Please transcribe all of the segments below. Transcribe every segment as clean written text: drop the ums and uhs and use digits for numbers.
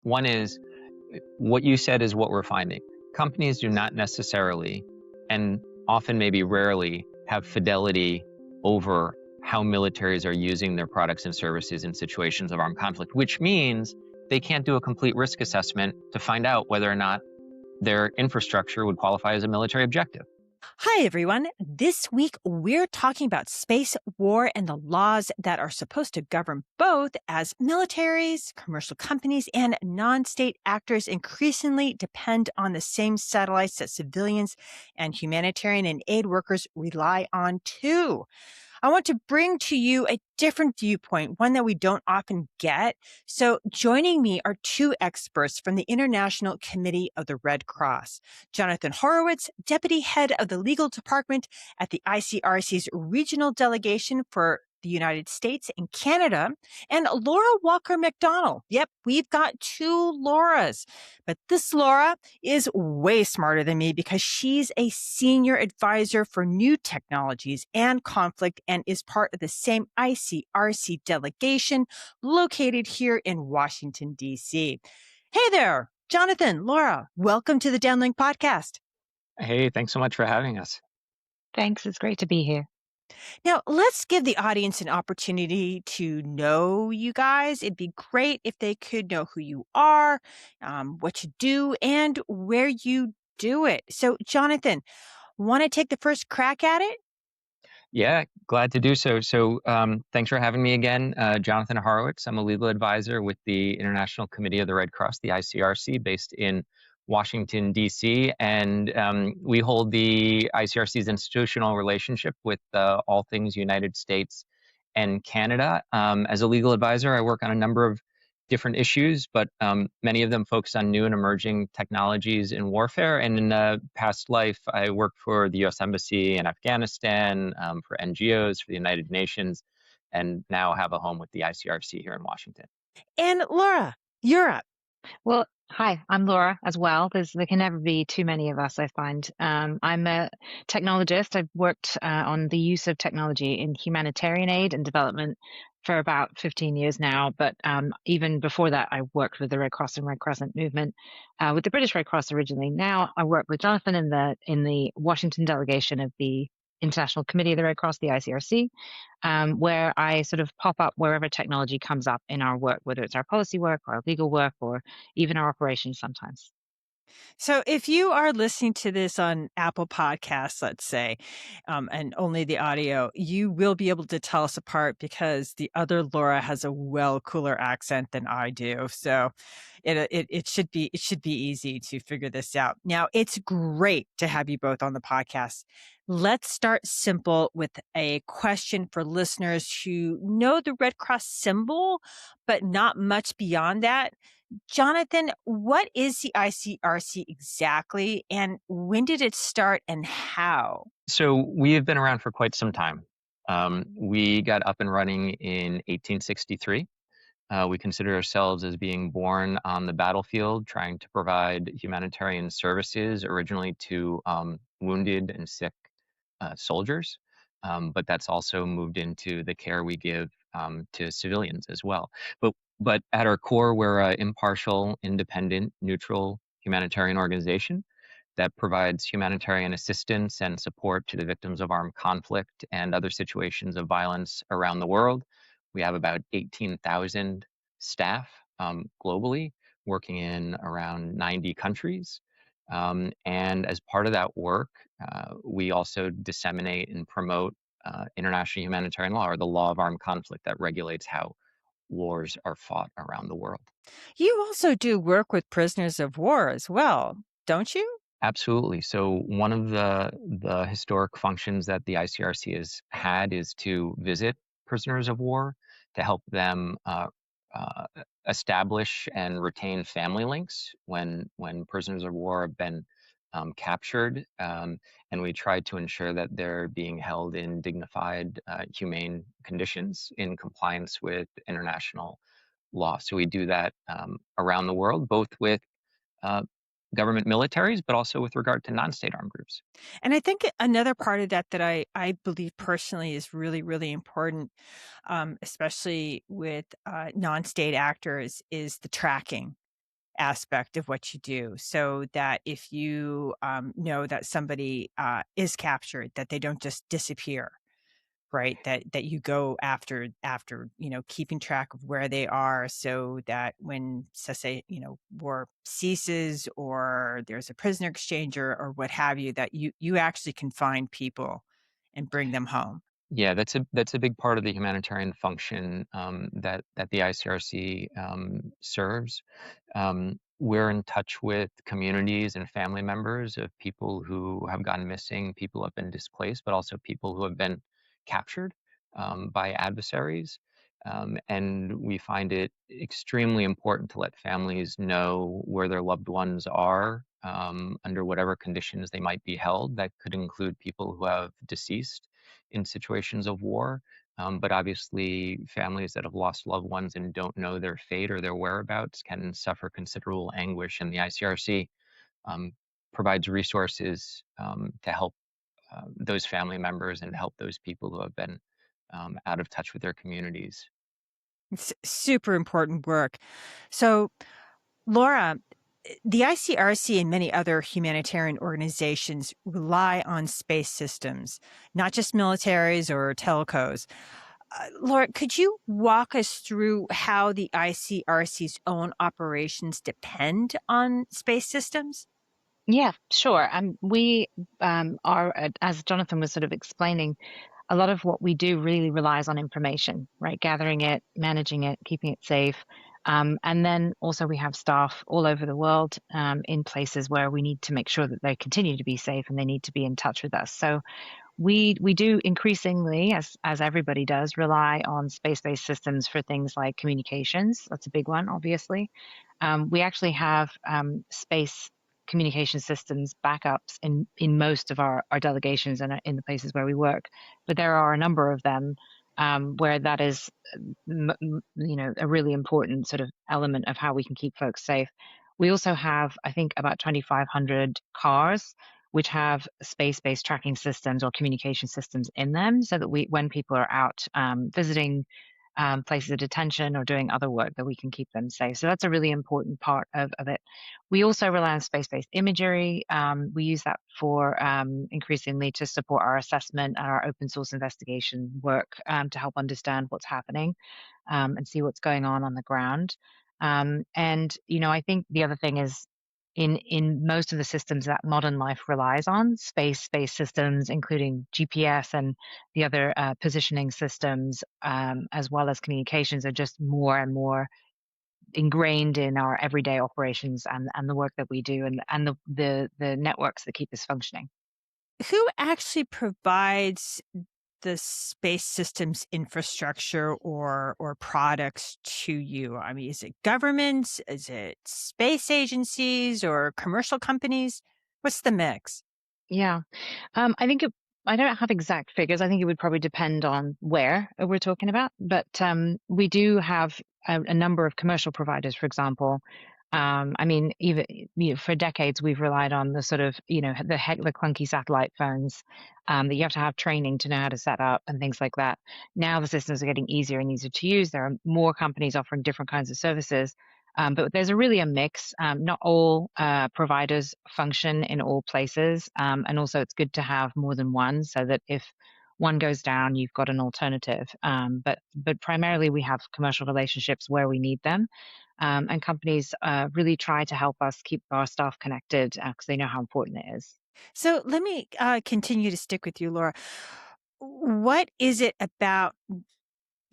One is what you said is what we're finding. Companies do not necessarily, and often maybe rarely, have fidelity over how militaries are using their products and services in situations of armed conflict, which means they can't do a complete risk assessment to find out whether or not their infrastructure would qualify as a military objective. Hi, everyone. This week, we're talking about space, war, and the laws that are supposed to govern both as militaries, commercial companies, and non state actors increasingly depend on the same satellites that civilians and humanitarian and aid workers rely on too. I want to bring to you a different viewpoint, one that we don't often get. So joining me are two experts from the International Committee of the Red Cross, Jonathan Horowitz, Deputy Head of the Legal Department at the ICRC's Regional Delegation for the United States and Canada, and Laura Walker McDonald. Yep, we've got two Lauras. But this Laura is way smarter than me because she's a senior advisor for new technologies and conflict and is part of the same ICRC delegation located here in Washington, D.C. Hey there, Jonathan, Laura, welcome to the Downlink podcast. Hey, thanks so much for having us. Thanks. It's great to be here. Now, let's give the audience an opportunity to know you guys. It'd be great if they could know who you are, what you do, and where you do it. So, Jonathan, want to take the first crack at it? Yeah, glad to do so. Thanks for having me again. Jonathan Horowitz. I'm a legal advisor with the International Committee of the Red Cross, the ICRC, based in Washington, D.C. And we hold the ICRC's institutional relationship with all things United States and Canada. As a legal advisor, I work on a number of different issues, but many of them focus on new and emerging technologies in warfare. And in a past life, I worked for the U.S. Embassy in Afghanistan, for NGOs, for the United Nations, and now have a home with the ICRC here in Washington. And Laura, you're up. Well, hi, I'm Laura as well. There can never be too many of us, I find. I'm a technologist. I've worked on the use of technology in humanitarian aid and development for about 15 years now. But even before that, I worked with the Red Cross and Red Crescent movement with the British Red Cross originally. Now I work with Jonathan in the Washington delegation of the International Committee of the Red Cross, the ICRC, where I sort of pop up wherever technology comes up in our work, whether it's our policy work or our legal work or even our operations sometimes. So if you are listening to this on Apple Podcasts, let's say, and only the audio, you will be able to tell us apart because the other Laura has a well cooler accent than I do. So it should be easy to figure this out. Now, it's great to have you both on the podcast. Let's start simple with a question for listeners who know the Red Cross symbol, but not much beyond that. Jonathan, what is the ICRC exactly, and when did it start and how? So we have been around for quite some time. We got up and running in 1863. We consider ourselves as being born on the battlefield, trying to provide humanitarian services originally to wounded and sick soldiers. But that's also moved into the care we give to civilians as well. But at our core, we're an impartial, independent, neutral humanitarian organization that provides humanitarian assistance and support to the victims of armed conflict and other situations of violence around the world. We have about 18,000 staff globally, working in around 90 countries. And as part of that work, we also disseminate and promote international humanitarian law, or the law of armed conflict, that regulates how wars are fought around the world. You also do work with prisoners of war as well, don't you? Absolutely. So one of the historic functions that the ICRC has had is to visit prisoners of war to help them uh, establish and retain family links when prisoners of war have been captured, and we try to ensure that they're being held in dignified, humane conditions in compliance with international law. So we do that around the world, both with uh, government militaries, but also with regard to non-state armed groups. And I think another part of that I believe personally is really, really important, especially with non-state actors, is the tracking. aspect of what you do, so that if you know that somebody is captured, that they don't just disappear, right? That you go after, keeping track of where they are, so that when, so say, war ceases or there's a prisoner exchange or what have you, that you actually can find people and bring them home. Yeah, that's a big part of the humanitarian function that the ICRC serves. We're in touch with communities and family members of people who have gone missing, people who have been displaced, but also people who have been captured by adversaries. And we find it extremely important to let families know where their loved ones are under whatever conditions they might be held. That could include people who have deceased in situations of war. But obviously, families that have lost loved ones and don't know their fate or their whereabouts can suffer considerable anguish. And the ICRC um, provides resources to help those family members and help those people who have been out of touch with their communities. It's super important work. So, Laura, the ICRC and many other humanitarian organizations rely on space systems, not just militaries or telcos. Laura, could you walk us through how the ICRC's own operations depend on space systems? Yeah, sure. We are, as Jonathan was sort of explaining, a lot of what we do really relies on information, right? Gathering it, managing it, keeping it safe. And then also we have staff all over the world in places where we need to make sure that they continue to be safe and they need to be in touch with us. So we do increasingly, as everybody does, rely on space-based systems for things like communications. That's a big one, obviously. We actually have space communication systems backups in most of our delegations and in the places where we work, but there are a number of them where that is, a really important sort of element of how we can keep folks safe. We also have, I think, about 2,500 cars which have space-based tracking systems or communication systems in them, so that when people are out visiting places of detention or doing other work, that we can keep them safe. So that's a really important part of it. We also rely on space-based imagery. We use that for increasingly to support our assessment and our open source investigation work to help understand what's happening and see what's going on the ground. And I think the other thing is in most of the systems that modern life relies on, space-based systems, including GPS and the other positioning systems, as well as communications, are just more and more ingrained in our everyday operations and the work that we do and the networks that keep us functioning. Who actually provides the space systems infrastructure or products to you? I mean, is it governments? Is it space agencies or commercial companies? What's the mix? Yeah. I think I don't have exact figures. I think it would probably depend on where we're talking about, but we do have a number of commercial providers, for example. I mean, even for decades, we've relied on the sort of, the clunky satellite phones that you have to have training to know how to set up and things like that. Now the systems are getting easier and easier to use. There are more companies offering different kinds of services. But there's really a mix. Not all providers function in all places. And also it's good to have more than one so that if one goes down, you've got an alternative. But primarily we have commercial relationships where we need them. And companies really try to help us keep our staff connected because they know how important it is. So let me continue to stick with you, Laura. What is it about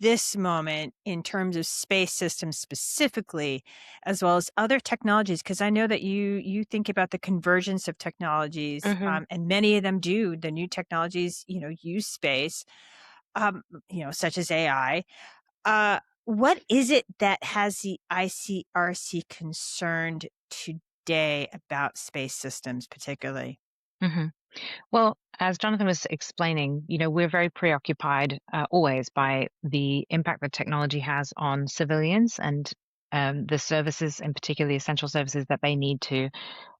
this moment in terms of space systems specifically, as well as other technologies? Because I know that you think about the convergence of technologies, Hmm. and many of them do. The new technologies, use space, such as AI. What is it that has the ICRC concerned today about space systems, particularly? Hmm. Well, as Jonathan was explaining, we're very preoccupied always by the impact that technology has on civilians and the services, and particularly essential services that they need to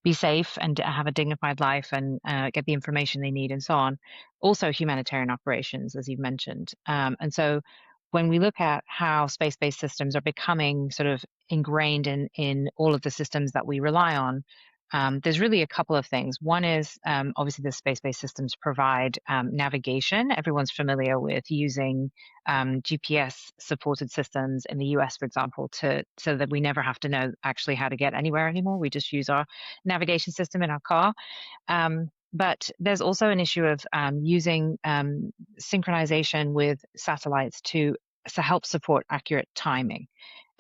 be safe and to have a dignified life and get the information they need and so on. Also, humanitarian operations, as you've mentioned. And so when we look at how space-based systems are becoming sort of ingrained in all of the systems that we rely on, there's really a couple of things. One is obviously the space-based systems provide navigation. Everyone's familiar with using GPS-supported systems in the US, for example, so that we never have to know actually how to get anywhere anymore. We just use our navigation system in our car. But there's also an issue of using synchronization with satellites to help support accurate timing.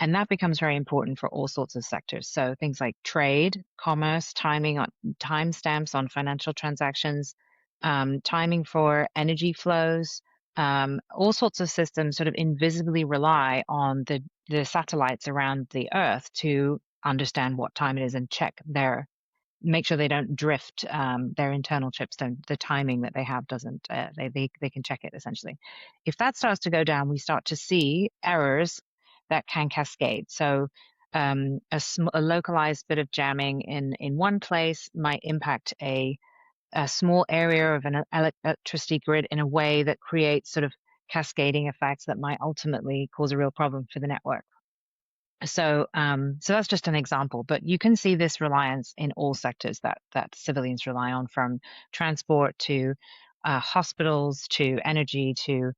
And that becomes very important for all sorts of sectors. So things like trade, commerce, timing on timestamps on financial transactions, timing for energy flows, all sorts of systems sort of invisibly rely on the satellites around the Earth to understand what time it is and make sure they don't drift their internal chips. The timing that they have doesn't, they can check it essentially. If that starts to go down, we start to see errors that can cascade. So a localized bit of jamming in one place might impact a small area of an electricity grid in a way that creates sort of cascading effects that might ultimately cause a real problem for the network. So that's just an example, but you can see this reliance in all sectors that civilians rely on, from transport to hospitals to energy to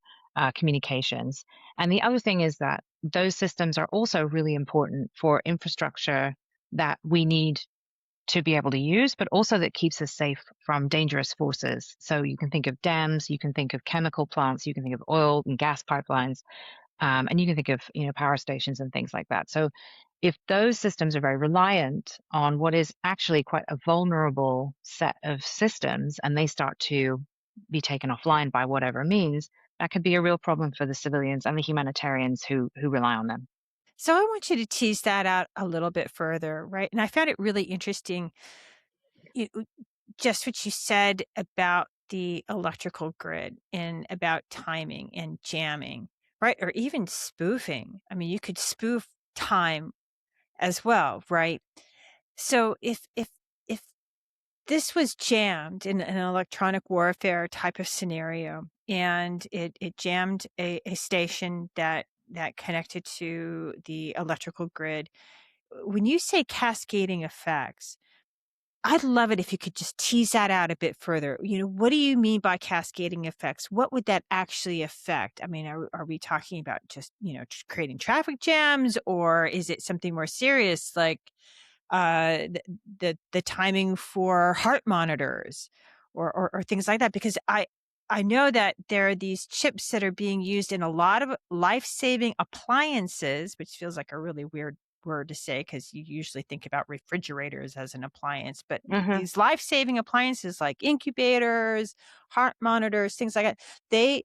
communications. And the other thing is that those systems are also really important for infrastructure that we need to be able to use, but also that keeps us safe from dangerous forces. So you can think of dams, you can think of chemical plants, you can think of oil and gas pipelines. And you can think of, power stations and things like that. So if those systems are very reliant on what is actually quite a vulnerable set of systems, and they start to be taken offline by whatever means, that could be a real problem for the civilians and the humanitarians who rely on them. So I want you to tease that out a little bit further, right? And I found it really interesting, just what you said about the electrical grid and about timing and jamming, right? Or even spoofing. I mean, you could spoof time as well, right? So if this was jammed in an electronic warfare type of scenario, and it jammed a station that connected to the electrical grid, when you say cascading effects, I'd love it if you could just tease that out a bit further. What do you mean by cascading effects? What would that actually affect? I mean, are we talking about just, creating traffic jams, or is it something more serious like the timing for heart monitors or things like that? Because I know that there are these chips that are being used in a lot of life-saving appliances, which feels like a really weird word to say because you usually think about refrigerators as an appliance, but Hmm. these life-saving appliances like incubators, heart monitors, things like that, they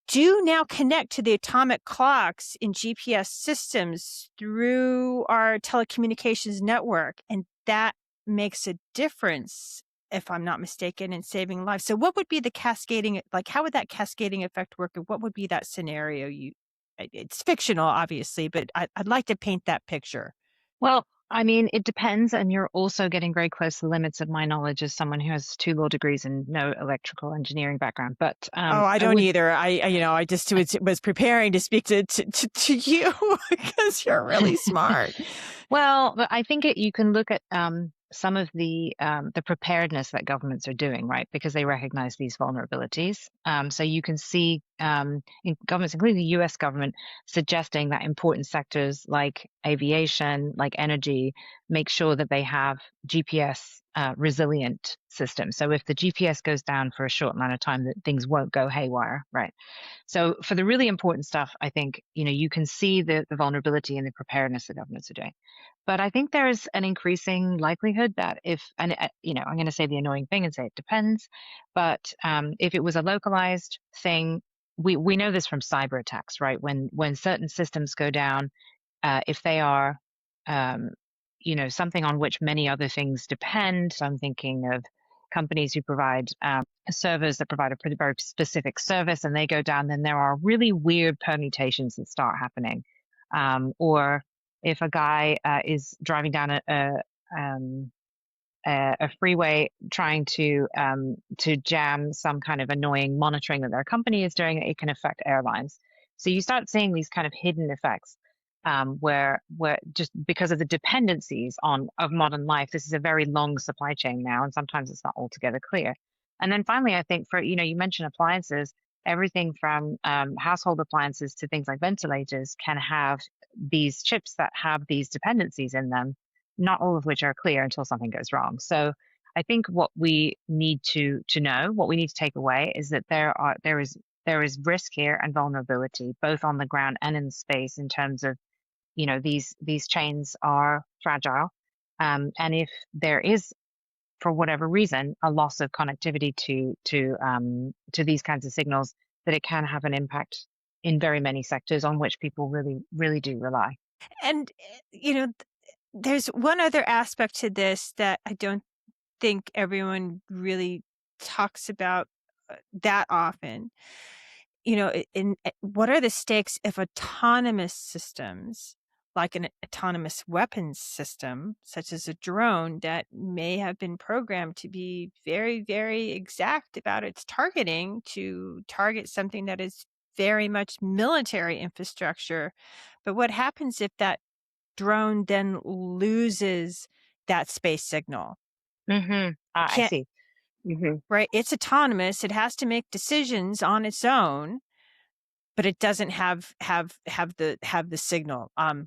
do now connect to the atomic clocks in GPS systems through our telecommunications network. And that makes a difference, if I'm not mistaken, in saving lives. So what would be the cascading, like how would that cascading effect work? And what would be that scenario? It's fictional, obviously, but I'd like to paint that picture. Well, I mean, it depends, and you're also getting very close to the limits of my knowledge as someone who has 2 law degrees and no electrical engineering background. But Oh, I I don't would. either. I just was preparing to speak to you because you're really smart. Well, but I think you can look at some of the preparedness that governments are doing, right? Because they recognize these vulnerabilities. So you can see in governments, including the U.S. government, suggesting that important sectors like aviation, like energy, make sure that they have GPS resilient systems. So if the GPS goes down for a short amount of time, that things won't go haywire, right? So for the really important stuff, I think, you can see the vulnerability and the preparedness the governments are doing. But I think there's an increasing likelihood that I'm going to say the annoying thing and say it depends, but if it was a localized thing, we know this from cyber attacks, right? When certain systems go down, if they are, um, something on which many other things depend. So I'm thinking of companies who provide servers that provide a pretty very specific service, and they go down, then there are really weird permutations that start happening. Or if a guy is driving down a freeway trying to jam some kind of annoying monitoring that their company is doing, it can affect airlines. So you start seeing these kind of hidden effects, where just because of the dependencies of modern life, this is a very long supply chain now, and sometimes it's not altogether clear. And then finally, I think you mentioned appliances, everything from household appliances to things like ventilators can have these chips that have these dependencies in them, not all of which are clear until something goes wrong. So I think what we need to know, what we need to take away, is that there is risk here and vulnerability, both on the ground and in space, in terms of these chains are fragile, and if there is, for whatever reason, a loss of connectivity to these kinds of signals, that it can have an impact in very many sectors on which people really, really do rely. And, there's one other aspect to this that I don't think everyone really talks about that often. What are the stakes if autonomous systems, like an autonomous weapons system, such as a drone that may have been programmed to be very, very exact about its targeting, to target something that is very much military infrastructure. But what happens if that drone then loses that space signal? I Can't, see. Hmm. right? It's autonomous. It has to make decisions on its own, but it doesn't have the signal. I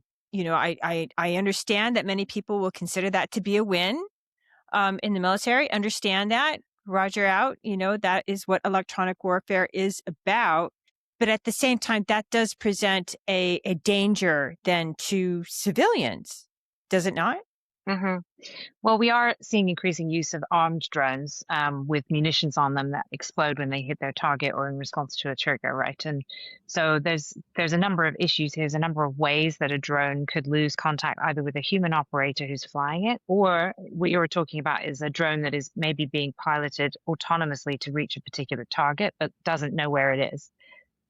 understand that many people will consider that to be a win in the military. Understand that. Roger out. That is what electronic warfare is about. But at the same time, that does present a danger then to civilians, does it not? Hmm. Well, we are seeing increasing use of armed drones, with munitions on them that explode when they hit their target or in response to a trigger, right? And so there's a number of issues here. There's a number of ways that a drone could lose contact either with a human operator who's flying it, or what you were talking about is a drone that is maybe being piloted autonomously to reach a particular target but doesn't know where it is.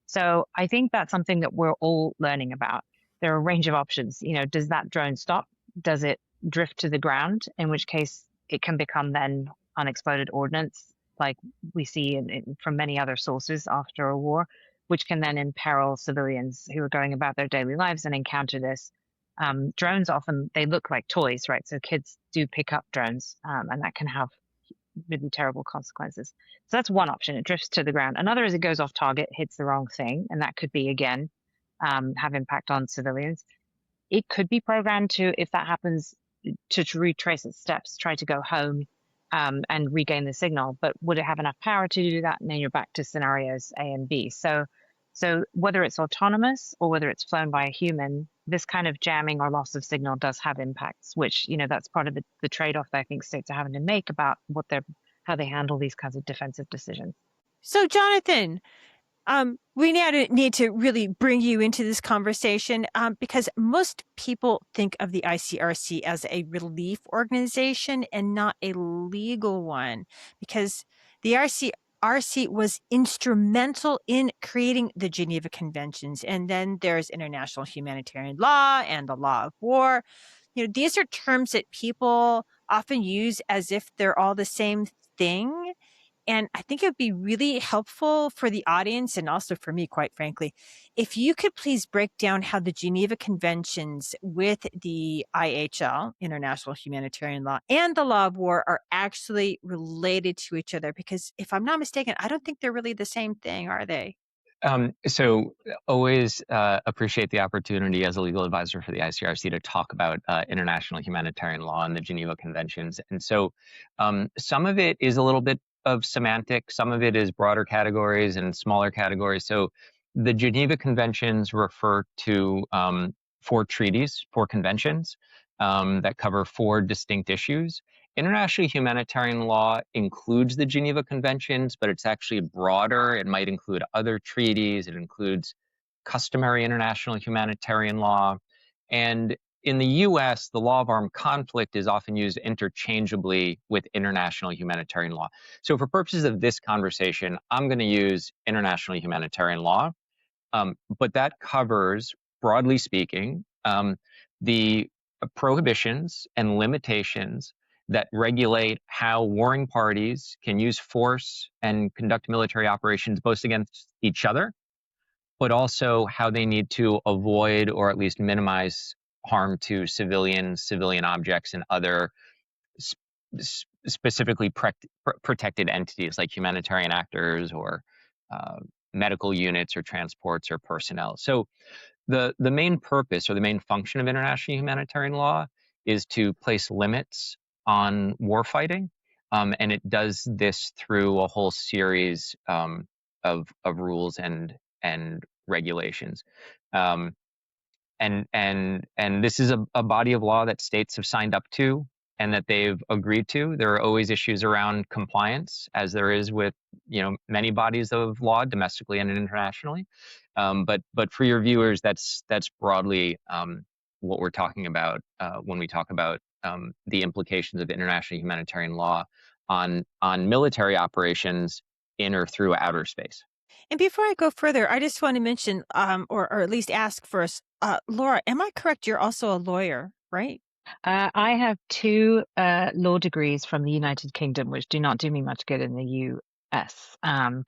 So I think that's something that we're all learning about. There are a range of options. Does that drone stop? Does it drift to the ground? In which case, it can become then unexploded ordnance, like we see from many other sources after a war, which can then imperil civilians who are going about their daily lives and encounter this. Drones often, they look like toys, right? So kids do pick up drones, and that can have really terrible consequences. So that's one option. It drifts to the ground. Another is it goes off target, hits the wrong thing, and that could be, again, have impact on civilians. It could be programmed to, if that happens, to retrace its steps, try to go home, and regain the signal. But would it have enough power to do that? And then you're back to scenarios A and B. So whether it's autonomous or whether it's flown by a human, this kind of jamming or loss of signal does have impacts, which, that's part of the trade-off that I think states are having to make about how they handle these kinds of defensive decisions. So, Jonathan, we now need to really bring you into this conversation, because most people think of the ICRC as a relief organization and not a legal one, because the ICRC was instrumental in creating the Geneva Conventions. And then there's international humanitarian law and the law of war. These are terms that people often use as if they're all the same thing. And I think it would be really helpful for the audience, and also for me, quite frankly, if you could please break down how the Geneva Conventions with the IHL, International Humanitarian Law, and the law of war are actually related to each other. Because if I'm not mistaken, I don't think they're really the same thing, are they? So always appreciate the opportunity as a legal advisor for the ICRC to talk about international humanitarian law and the Geneva Conventions. And so some of it is a little bit of semantic, some of it is broader categories and smaller categories. So the Geneva Conventions refer to 4 treaties, 4 conventions that cover 4 distinct issues. International humanitarian law includes the Geneva Conventions, but it's actually broader. It might include other treaties. It includes customary international humanitarian law. And in the US, the law of armed conflict is often used interchangeably with international humanitarian law. So for purposes of this conversation, I'm going to use international humanitarian law, but that covers, broadly speaking, the prohibitions and limitations that regulate how warring parties can use force and conduct military operations both against each other, but also how they need to avoid or at least minimize harm to civilian objects, and other specifically protected entities like humanitarian actors or uh, medical units or transports or personnel. So the main purpose or the main function of international humanitarian law is to place limits on warfighting, and it does this through a whole series of rules and regulations. Um, and this is a body of law that states have signed up to and that they've agreed to. There are always issues around compliance, as there is with many bodies of law, domestically and internationally. But for your viewers, that's broadly what we're talking about when we talk about the implications of international humanitarian law on military operations in or through outer space. And before I go further, I just want to mention, or at least ask first, Laura, am I correct? You're also a lawyer, right? I have two law degrees from the United Kingdom, which do not do me much good in the US,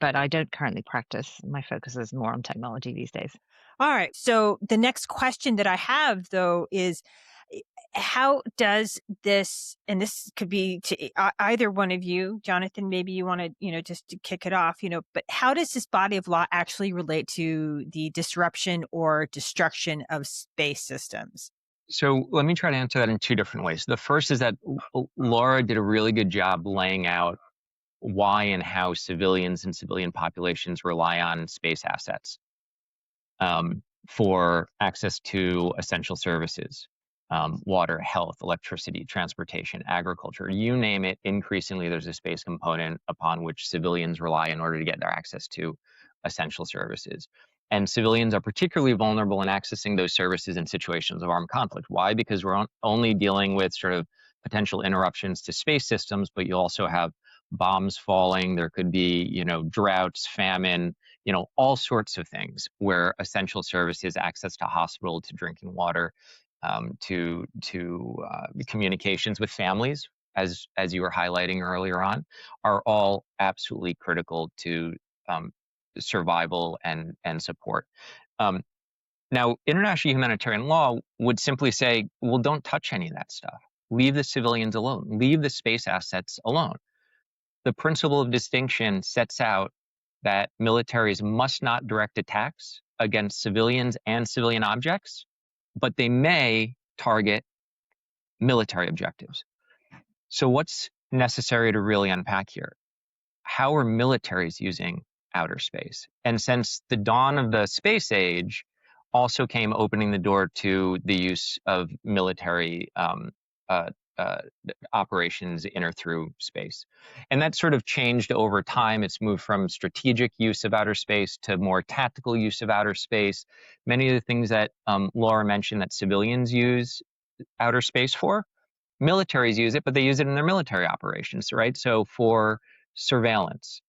but I don't currently practice. My focus is more on technology these days. All right. So the next question that I have, though, is how does this, and this could be to either one of you, Jonathan, maybe you want to, just to kick it off, but how does this body of law actually relate to the disruption or destruction of space systems? So let me try to answer that in two different ways. The first is that Laura did a really good job laying out why and how civilians and civilian populations rely on space assets for access to essential services, water, health, electricity, transportation, agriculture, you name it. Increasingly, there's a space component upon which civilians rely in order to get their access to essential services. And civilians are particularly vulnerable in accessing those services in situations of armed conflict. Why? Because we're only dealing with sort of potential interruptions to space systems, but you also have bombs falling. There could be, droughts, famine, all sorts of things where essential services, access to hospital, to drinking water, to communications with families, as you were highlighting earlier on, are all absolutely critical to survival and support. Now, international humanitarian law would simply say, well, don't touch any of that stuff. Leave the civilians alone. Leave the space assets alone. The principle of distinction sets out that militaries must not direct attacks against civilians and civilian objects, but they may target military objectives. So what's necessary to really unpack here? How are militaries using outer space? And since the dawn of the space age also came opening the door to the use of military operations in or through space. And that sort of changed over time. It's moved from strategic use of outer space to more tactical use of outer space. Many of the things that Laura mentioned that civilians use outer space for, militaries use it, but they use it in their military operations, right? So for surveillance,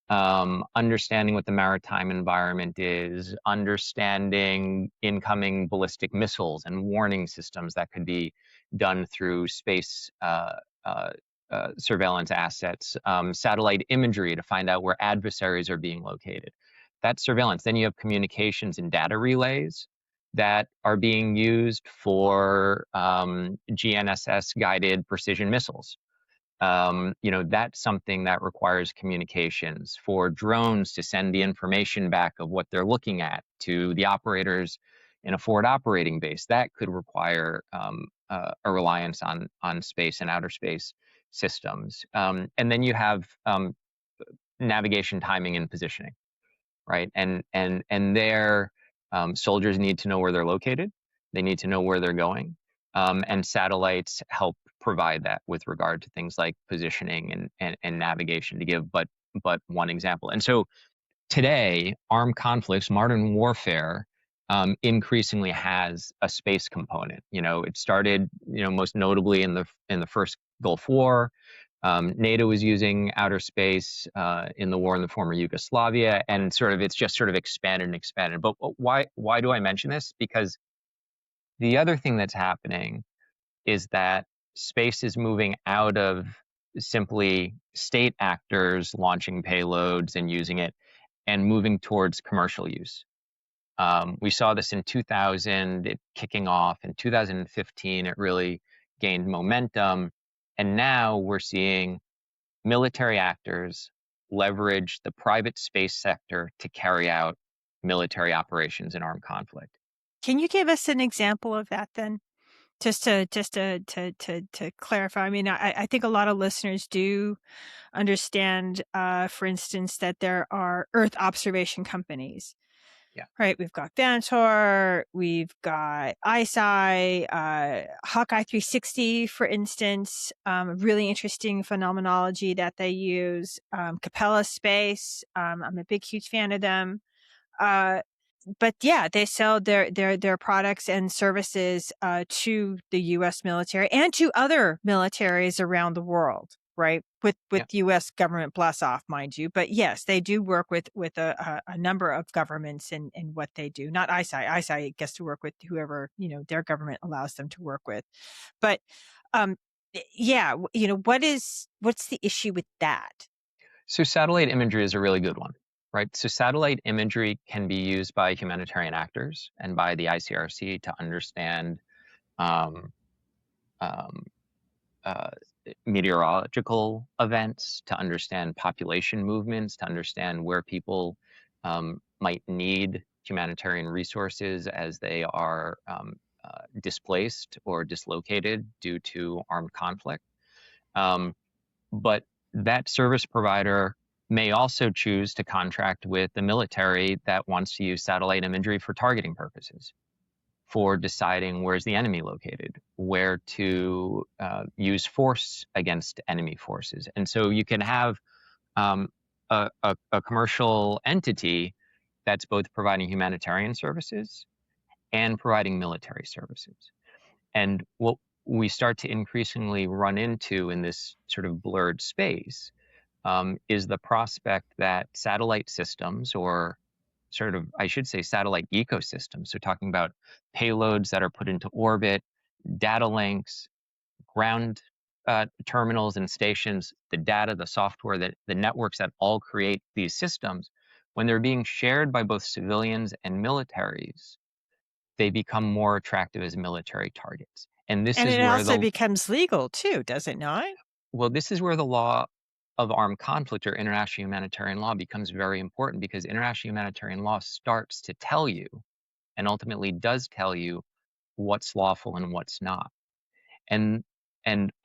understanding what the maritime environment is, understanding incoming ballistic missiles and warning systems that could be done through space surveillance assets, satellite imagery to find out where adversaries are being located. That's surveillance. Then you have communications and data relays that are being used for GNSS guided precision missiles. That's something that requires communications. For drones to send the information back of what they're looking at to the operators in a forward operating base, that could require a reliance on space and outer space systems. And then you have navigation, timing, and positioning, right? And there, soldiers need to know where they're located. They need to know where they're going. And satellites help provide that with regard to things like positioning and navigation, to give but one example. And so today, armed conflicts, modern warfare, increasingly has a space component. It started, most notably in the first Gulf War. NATO was using outer space in the war in the former Yugoslavia, and it's just expanded and expanded. But why do I mention this? Because the other thing that's happening is that space is moving out of simply state actors launching payloads and using it, and moving towards commercial use. We saw this in 2000, it kicking off. In 2015, it really gained momentum. And now we're seeing military actors leverage the private space sector to carry out military operations in armed conflict. Can you give us an example of that then? Just to clarify, I mean, I think a lot of listeners do understand, for instance, that there are Earth observation companies. Yeah. Right, we've got Vantor, we've got ICEYE, Hawkeye 360, for instance, really interesting phenomenology that they use. Capella Space, I'm a big, huge fan of them. But yeah, they sell their products and services to the U.S. military and to other militaries around the world, right? With Yeah. U.S. government bless off, mind you. But yes, they do work with a number of governments in what they do. Not ICEYE. ICEYE gets to work with whoever their government allows them to work with. But yeah, what's the issue with that? So satellite imagery is a really good one, right? So satellite imagery can be used by humanitarian actors and by the ICRC to understand um, um, uh, meteorological events, to understand population movements, to understand where people might need humanitarian resources as they are displaced or dislocated due to armed conflict. But that service provider may also choose to contract with the military that wants to use satellite imagery for targeting purposes, for deciding where's the enemy located, where to use force against enemy forces. And so you can have a commercial entity that's both providing humanitarian services and providing military services. And what we start to increasingly run into in this sort of blurred space is the prospect that satellite systems, or sort of, I should say, satellite ecosystems, so talking about payloads that are put into orbit, data links, ground terminals and stations, the data, the software, the networks that all create these systems, when they're being shared by both civilians and militaries, they become more attractive as military targets. And this And is it where also becomes legal too, does it not? this is where the law of armed conflict, or international humanitarian law, becomes very important, because international humanitarian law starts to tell you, and ultimately does tell you, what's lawful and what's not. And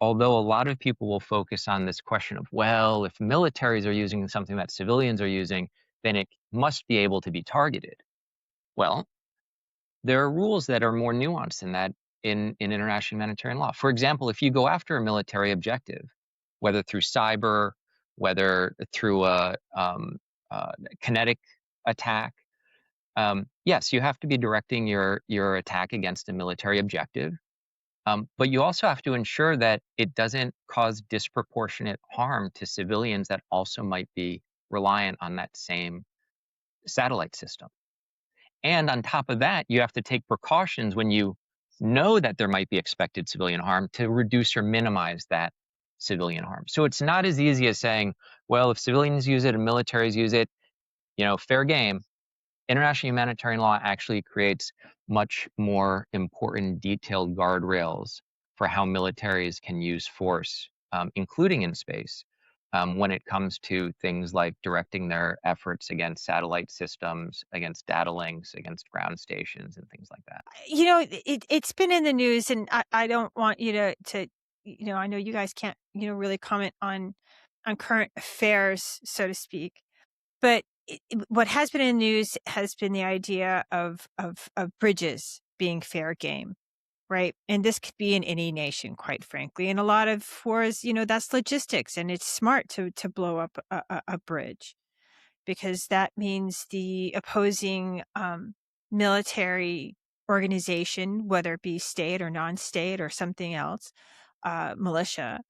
although a lot of people will focus on this question of, well, if militaries are using something that civilians are using, then it must be able to be targeted. Well, there are rules that are more nuanced than that in international humanitarian law. For example, if you go after a military objective, whether through cyber, whether through a kinetic attack, yes, you have to be directing your attack against a military objective, but you also have to ensure that it doesn't cause disproportionate harm to civilians that also might be reliant on that same satellite system. And on top of that, you have to take precautions when you know that there might be expected civilian harm to reduce or minimize that civilian harm. So it's not as easy as saying, well, if civilians use it and militaries use it, fair game. International humanitarian law actually creates much more important, detailed guardrails for how militaries can use force, including in space, when it comes to things like directing their efforts against satellite systems, against data links, against ground stations, and things like that. It's been in the news, and I don't want you to I know you guys can't really comment on current affairs, so to speak, but what has been in the news has been the idea of bridges being fair game, right? And this could be in any nation, quite frankly. And a lot of wars, that's logistics, and it's smart to blow up a bridge, because that means the opposing military organization, whether it be state or non-state or something else, militia,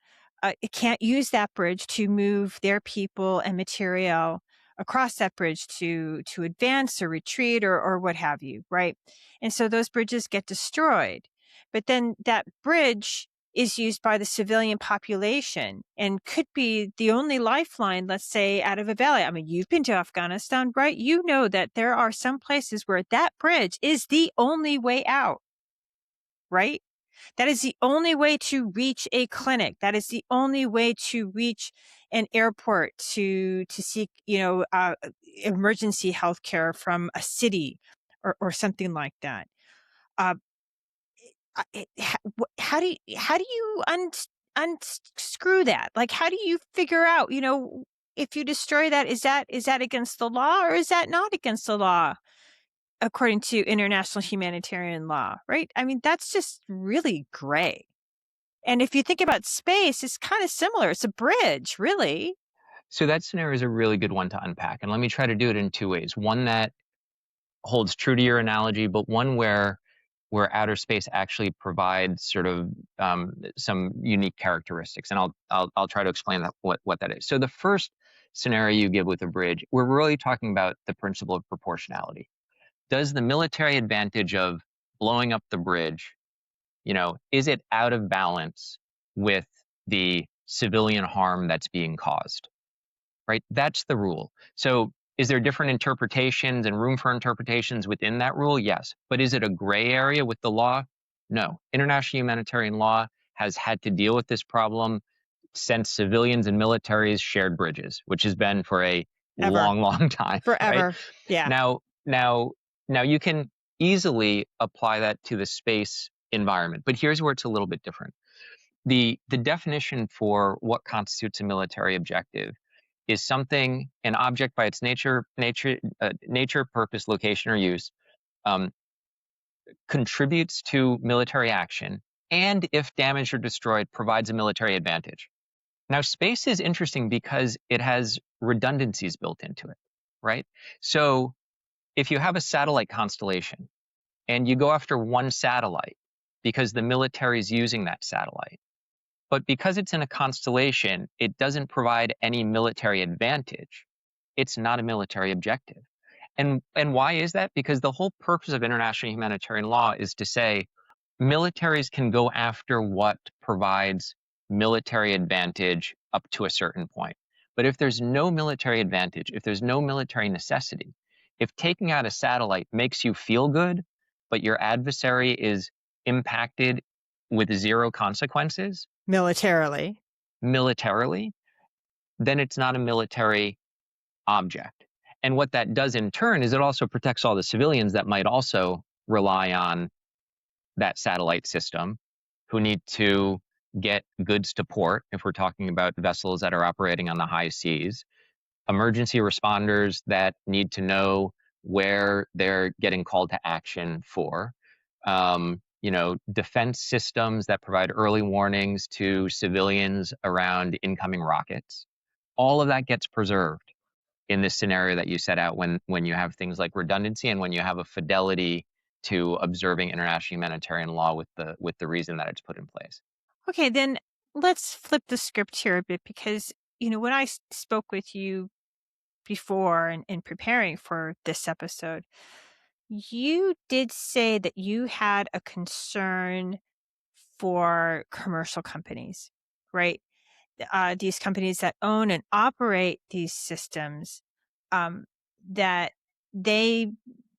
it can't use that bridge to move their people and material across that bridge to advance or retreat or what have you, right? And so those bridges get destroyed. But then that bridge is used by the civilian population and could be the only lifeline, let's say, out of a valley. I mean, you've been to Afghanistan, right? You know that there are some places where that bridge is the only way out, right? That is the only way to reach a clinic. That is the only way to reach an airport to seek, emergency health care from a city or something like that. Uh, how do you unscrew that? Like, how do you figure out, if you destroy that, is that against the law or is that not against the law according to international humanitarian law, right? I mean, that's just really gray. And if you think about space, it's kind of similar. It's a bridge, really. So that scenario is a really good one to unpack. And let me try to do it in two ways. One that holds true to your analogy, but one where outer space actually provides sort of some unique characteristics. And I'll try to explain that what that is. So the first scenario you give with a bridge, we're really talking about the principle of proportionality. Does the military advantage of blowing up the bridge, is it out of balance with the civilian harm that's being caused? Right? That's the rule. So is there different interpretations and room for interpretations within that rule? Yes. But is it a gray area with the law? No. International humanitarian law has had to deal with this problem since civilians and militaries shared bridges, which has been for a long time. Forever. Right? Yeah. Now you can easily apply that to the space environment, but here's where it's a little bit different. The definition for what constitutes a military objective is something, an object by its nature, purpose, location, or use, contributes to military action, and if damaged or destroyed, provides a military advantage. Now, space is interesting because it has redundancies built into it, right? So if you have a satellite constellation and you go after one satellite because the military is using that satellite, but because it's in a constellation, it doesn't provide any military advantage. It's not a military objective. And why is that? Because the whole purpose of international humanitarian law is to say militaries can go after what provides military advantage up to a certain point. But if there's no military advantage, if there's no military necessity, if taking out a satellite makes you feel good, but your adversary is impacted with zero consequences, Militarily, then it's not a military object. And what that does in turn is it also protects all the civilians that might also rely on that satellite system, who need to get goods to port, if we're talking about vessels that are operating on the high seas, emergency responders that need to know where they're getting called to action for, defense systems that provide early warnings to civilians around incoming rockets. All of that gets preserved in this scenario that you set out when you have things like redundancy and when you have a fidelity to observing international humanitarian law with the reason that it's put in place. Okay, then let's flip the script here a bit because, when I spoke with you before and in preparing for this episode, you did say that you had a concern for commercial companies, right? These companies that own and operate these systems, that they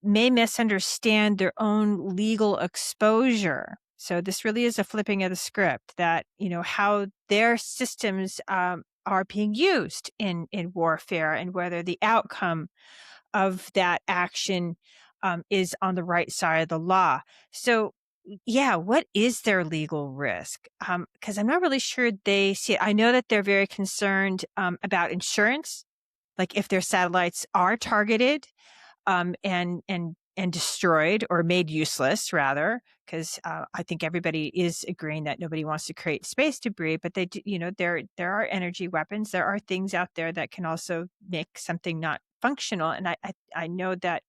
may misunderstand their own legal exposure. So this really is a flipping of the script that, how their systems are being used in warfare and whether the outcome of that action is on the right side of the law. So yeah, what is their legal risk? Because I'm not really sure they see it. I know that they're very concerned about insurance, like if their satellites are targeted and destroyed or made useless, rather, because I think everybody is agreeing that nobody wants to create space debris, but they do, there are energy weapons. There are things out there that can also make something not functional, and I know that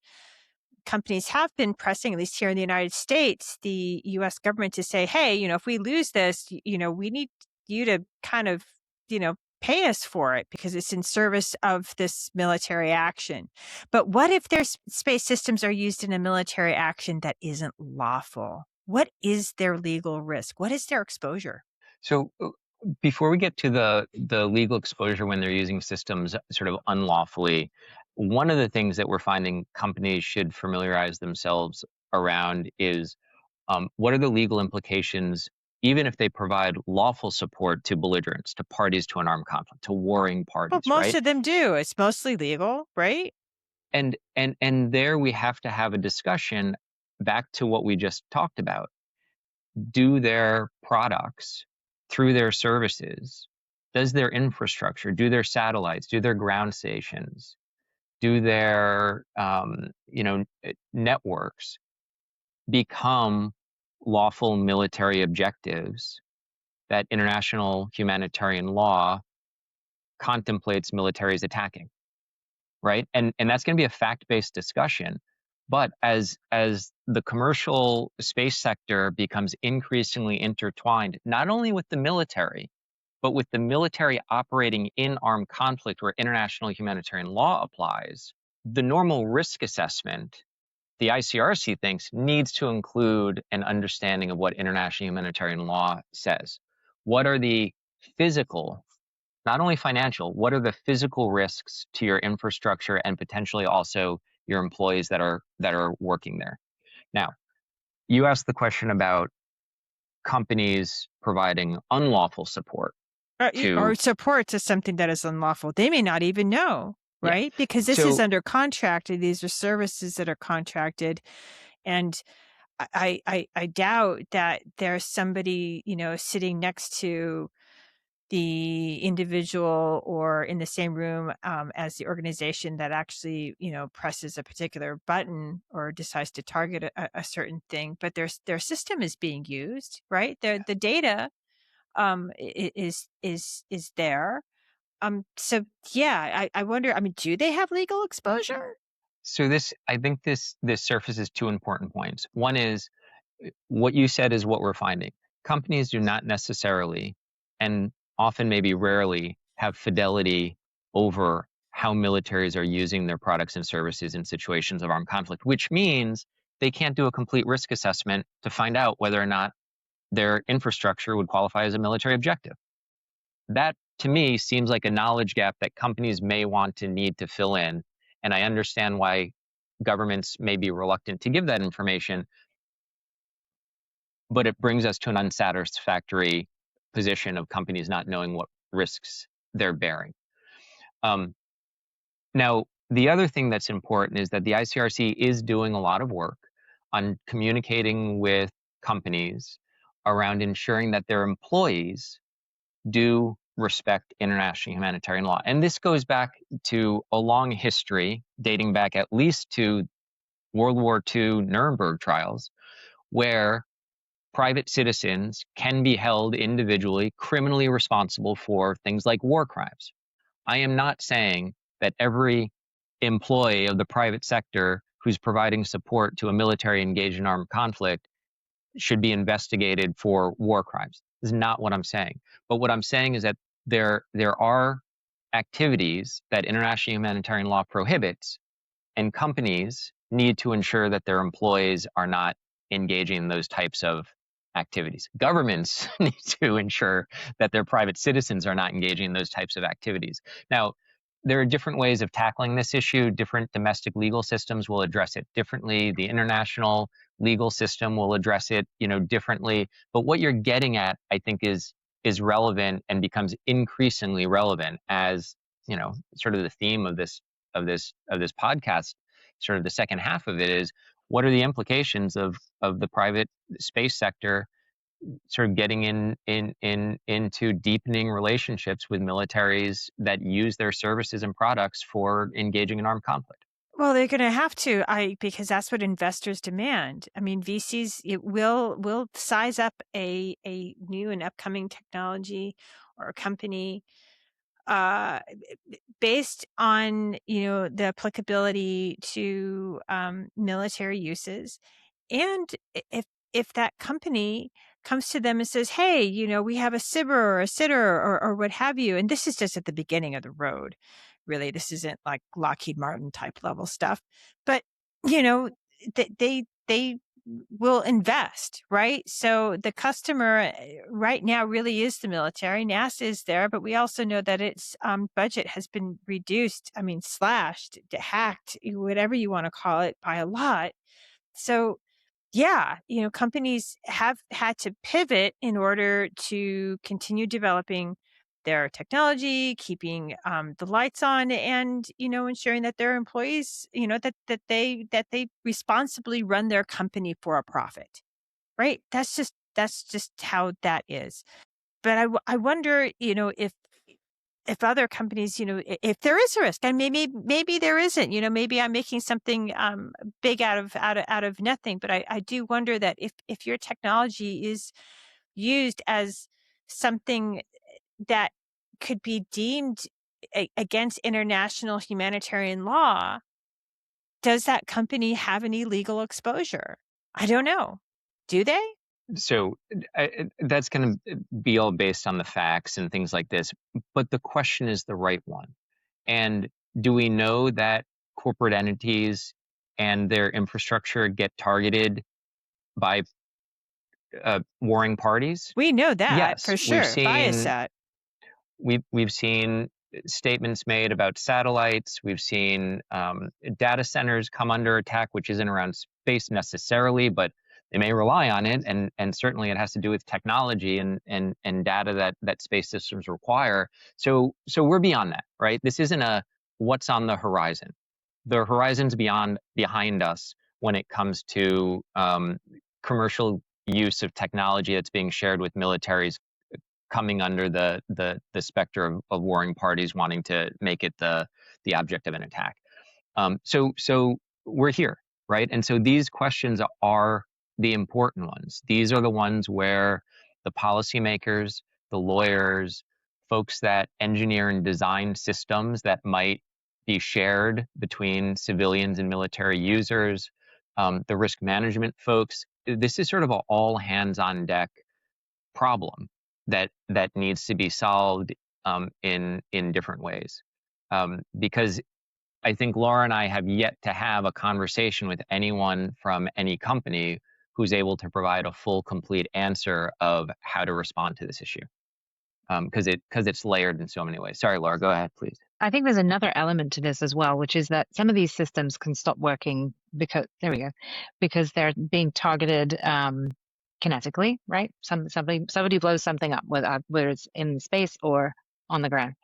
companies have been pressing, at least here in the United States, the U.S. government to say, hey, if we lose this, we need you to kind of, pay us for it because it's in service of this military action. But what if their space systems are used in a military action that isn't lawful? What is their legal risk? What is their exposure? So before we get to the legal exposure when they're using systems sort of unlawfully, one of the things that we're finding companies should familiarize themselves around is what are the legal implications, even if they provide lawful support to belligerents, to parties to an armed conflict, to warring Well, parties, most right? of them do. It's mostly legal, right? And there we have to have a discussion back to what we just talked about. Do their products through their services, does their infrastructure, do their satellites, do their ground stations, do their networks become lawful military objectives that international humanitarian law contemplates militaries attacking, right? And that's going to be a fact-based discussion. But as the commercial space sector becomes increasingly intertwined, not only with the military, but with the military operating in armed conflict where international humanitarian law applies, the normal risk assessment, the ICRC thinks, needs to include an understanding of what international humanitarian law says. What are the physical, not only financial, what are the physical risks to your infrastructure and potentially also your employees that are working there? Now, you asked the question about companies providing unlawful support Or to, support to something that is unlawful. They may not even know, yeah. right? Because this is So under contract. And these are services that are contracted. And I doubt that there's somebody, sitting next to the individual or in the same room as the organization that actually, presses a particular button or decides to target a certain thing. But their system is being used, right? The data is there. So yeah, I wonder, I mean, do they have legal exposure? I think this surfaces two important points. One is what you said is what we're finding. Companies do not necessarily, and often maybe rarely, have fidelity over how militaries are using their products and services in situations of armed conflict, which means they can't do a complete risk assessment to find out whether or not their infrastructure would qualify as a military objective. That, to me, seems like a knowledge gap that companies may want to need to fill in. And I understand why governments may be reluctant to give that information, but it brings us to an unsatisfactory position of companies not knowing what risks they're bearing. Um, Now, the other thing that's important is that the ICRC is doing a lot of work on communicating with companies around ensuring that their employees do respect international humanitarian law. And this goes back to a long history, dating back at least to World War II Nuremberg trials, where private citizens can be held individually criminally responsible for things like war crimes. I am not saying that every employee of the private sector who's providing support to a military engaged in armed conflict should be investigated for war crimes. This is not what I'm saying. But what I'm saying is that there are activities that international humanitarian law prohibits, and companies need to ensure that their employees are not engaging in those types of activities. Governments need to ensure that their private citizens are not engaging in those types of activities. Now, there are different ways of tackling this issue. Different domestic legal systems will address it differently. The international legal system will address it, differently. But what you're getting at, I think, is relevant and becomes increasingly relevant as, sort of the theme of this podcast. Sort of the second half of it is, what are the implications of the private space sector sort of getting into deepening relationships with militaries that use their services and products for engaging in armed conflict? Well, they're going to have to, because that's what investors demand. I mean, VCs it will size up a new and upcoming technology or a company uh, based on the applicability to military uses. And if that company comes to them and says, "Hey, we have a SIBR or a sitter or what have you," and this is just at the beginning of the road, really, this isn't like Lockheed Martin type level stuff, but you know, they will invest, right? So the customer right now really is the military. NASA is there, but we also know that its budget has been reduced. I mean, slashed, hacked, whatever you want to call it, by a lot. So yeah, companies have had to pivot in order to continue developing their technology, keeping the lights on, and ensuring that their employees, that they responsibly run their company for a profit. Right? That's just how that is. But I wonder, if other companies, if there is a risk, and maybe there isn't, maybe I'm making something big out of nothing. But I do wonder that if your technology is used as something that could be deemed against international humanitarian law, does that company have any legal exposure? I don't know. Do they? So that's going to be all based on the facts and things like this. But the question is the right one. And do we know that corporate entities and their infrastructure get targeted by warring parties? We know that Yes, for sure. Viasat. we've seen statements made about satellites. We've seen data centers come under attack, which isn't around space necessarily, but they may rely on it, and certainly it has to do with technology and data that space systems require. So we're beyond that, right? This isn't a what's on the horizon. The horizon's behind us when it comes to commercial use of technology that's being shared with militaries coming under the specter of warring parties wanting to make it the object of an attack. So we're here, right? And so these questions are the important ones. These are the ones where the policymakers, the lawyers, folks that engineer and design systems that might be shared between civilians and military users, the risk management folks. This is sort of an all hands on deck problem that needs to be solved in different ways. Because I think Laura and I have yet to have a conversation with anyone from any company who's able to provide a full, complete answer of how to respond to this issue. Because it's layered in so many ways. Sorry, Laura, go ahead, please. I think there's another element to this as well, which is that some of these systems can stop working because they're being targeted kinetically, right? Somebody blows something up, whether it's in space or on the ground,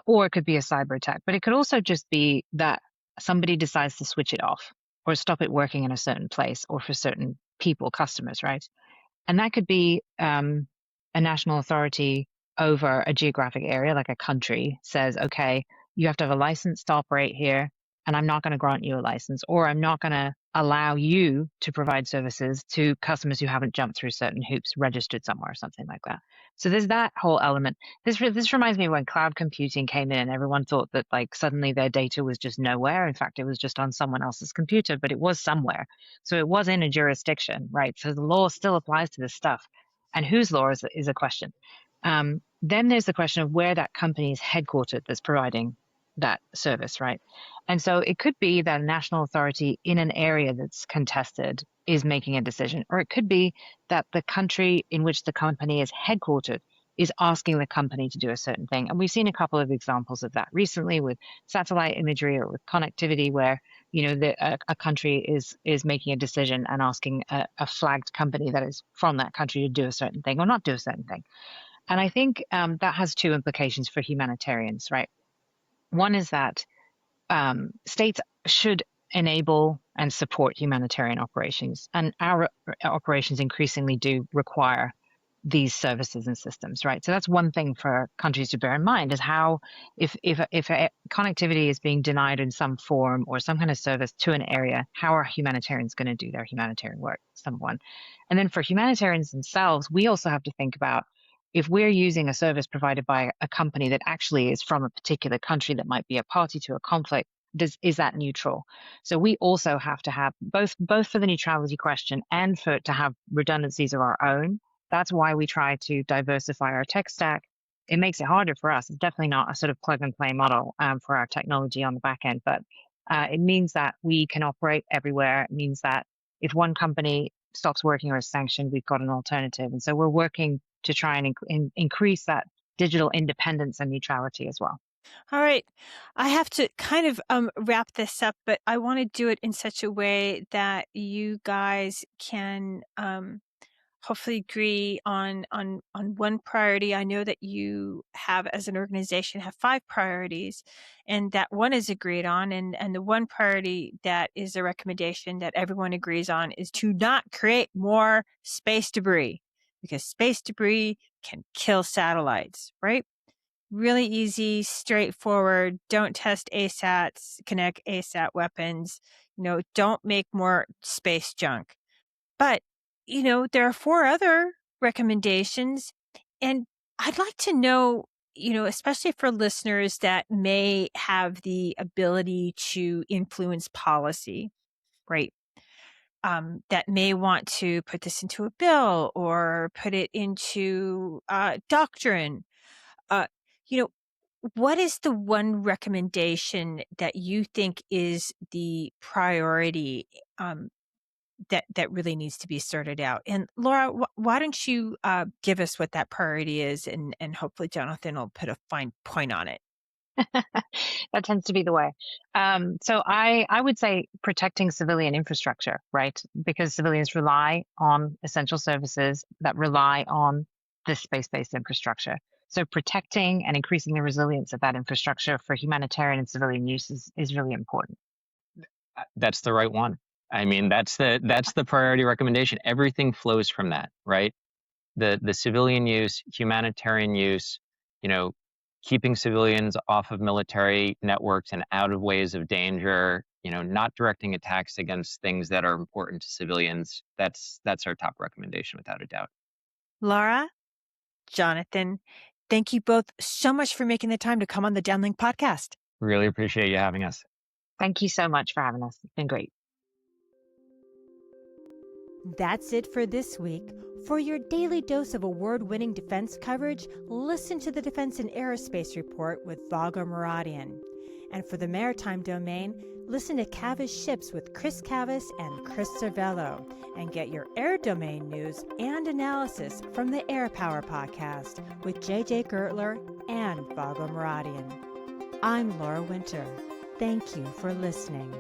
or it could be a cyber attack. But it could also just be that somebody decides to switch it off or stop it working in a certain place or for certain people, customers, right? And that could be a national authority over a geographic area, like a country, says, okay, you have to have a license to operate here, and I'm not going to grant you a license, or I'm not going to allow you to provide services to customers who haven't jumped through certain hoops, registered somewhere, or something like that. So there's that whole element. This reminds me of when cloud computing came in, everyone thought that like suddenly their data was just nowhere. In fact, it was just on someone else's computer, but it was somewhere. So it was in a jurisdiction, right? So the law still applies to this stuff. And whose law is a question. Then there's the question of where that company is headquartered that's providing that service, right? And so it could be that a national authority in an area that's contested is making a decision, or it could be that the country in which the company is headquartered is asking the company to do a certain thing. And we've seen a couple of examples of that recently with satellite imagery or with connectivity, where a country is making a decision and asking a flagged company that is from that country to do a certain thing or not do a certain thing. And I think that has two implications for humanitarians, right? One is that states should enable and support humanitarian operations, and our operations increasingly do require these services and systems, right? So that's one thing for countries to bear in mind, is how if connectivity is being denied in some form or some kind of service to an area, how are humanitarians going to do their humanitarian work? Number one. And then for humanitarians themselves, we also have to think about, if we're using a service provided by a company that actually is from a particular country that might be a party to a conflict, is that neutral? So we also have to have both for the neutrality question and to have redundancies of our own. That's why we try to diversify our tech stack. It makes it harder for us. It's definitely not a sort of plug and play model for our technology on the back end, but it means that we can operate everywhere. It means that if one company stops working or is sanctioned, we've got an alternative. And so we're working to try and increase that digital independence and neutrality as well. All right. I have to kind of wrap this up, but I want to do it in such a way that you guys can hopefully agree on one priority. I know that you have, as an organization, have 5 priorities, and that one is agreed on. And the one priority that is a recommendation that everyone agrees on is to not create more space debris, because space debris can kill satellites, right? Really easy, straightforward. Don't test ASATs, connect ASAT weapons. Don't make more space junk. But, there are 4 other recommendations. And I'd like to know, especially for listeners that may have the ability to influence policy, right? That may want to put this into a bill or put it into doctrine. Uh, you know, what is the one recommendation that you think is the priority that really needs to be sorted out? And Laura, why don't you give us what that priority is, and hopefully Jonathan will put a fine point on it. That tends to be the way. So I would say protecting civilian infrastructure, right? Because civilians rely on essential services that rely on this space-based infrastructure. So protecting and increasing the resilience of that infrastructure for humanitarian and civilian use is really important. That's the right one. I mean, that's the priority recommendation. Everything flows from that, right? The civilian use, humanitarian use, keeping civilians off of military networks and out of ways of danger, not directing attacks against things that are important to civilians. That's our top recommendation, without a doubt. Laura, Jonathan, thank you both so much for making the time to come on the Downlink podcast. Really appreciate you having us. Thank you so much for having us. It's been great. That's it for this week. For your daily dose of award-winning defense coverage, listen to the Defense and Aerospace Report with Vago Muradian. And for the maritime domain, listen to Cavis Ships with Chris Cavis and Chris Cervello. And get your air domain news and analysis from the Air Power Podcast with JJ Gertler and Vago Muradian. I'm Laura Winter. Thank you for listening.